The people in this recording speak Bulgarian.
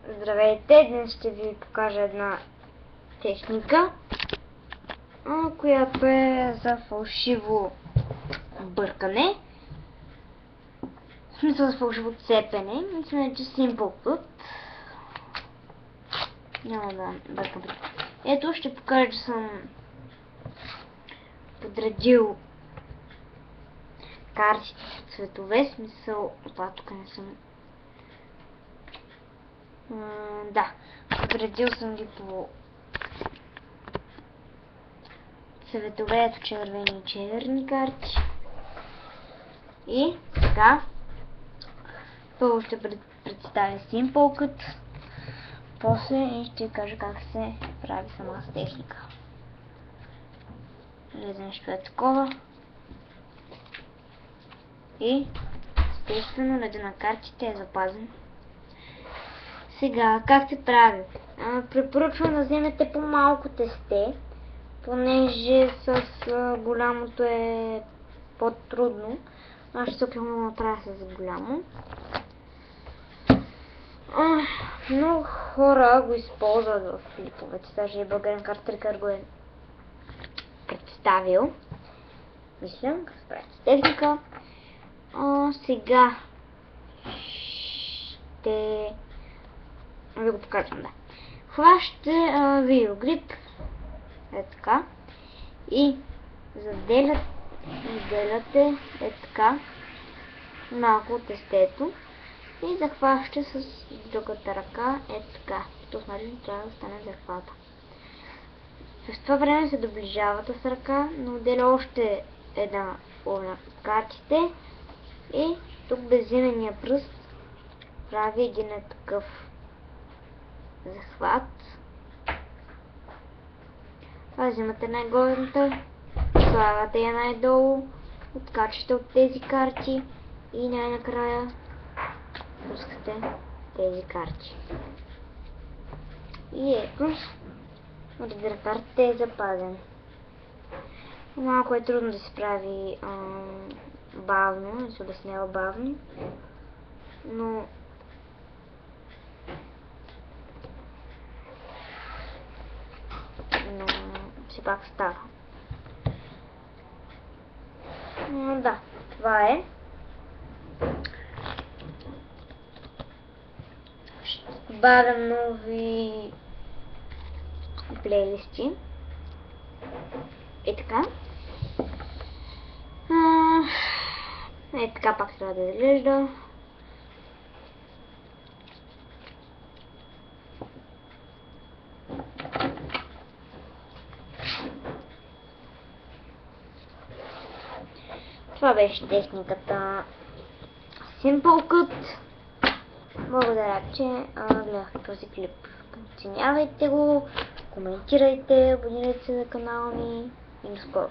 Здравейте! Днес ще ви покажа една техника, която е за фалшиво бъркане. В смисъл за фалшиво цепене. Мисля, че Simple Cut. Няма да бъркам. Ето, ще покажа, че съм подредил картите в цветове. Смисъл, това тук не съм. Да, подредил съм ги по цветове, ето червени и черни карти. И така, първо ще представя Simple Cut, после и ще кажа как се прави самата техника. Влезе нещо е такова. И естествено реда на картите е запазен. Сега, как се прави? Препоръчвам да вземете по-малко тесте, понеже с голямото е по-трудно. Аз ще се опитам да направя с голямо. Много хора го използват в клиповете, даже и българен картрикър го е представил. Мисля, как се прави техника. Сега ще ви го покажам, да. Хващате видеогрип, е така, и заделяте е така малко от тестето и захващате с другата ръка е така. По този начин трябва да стане захвата. През това време се доближавате с ръка, но отделя още една половина картите и тук безименния пръст прави един такъв захват. Взимате най-горната, слагате я най-долу, откачате от тези карти и най-накрая пускате тези карти. И ето, реда на картите е запазен. Малко е трудно да се прави бавно, да се обяснява бавно, но все пак става. Да, това е. Ще добавям нови плейлисти. И така. Така пак трябва да изглежда. Това беше техниката Simple Cut. Благодаря, че гледахте този клип. Оценявайте го, коментирайте, абонирайте се на канала ми и до скоро.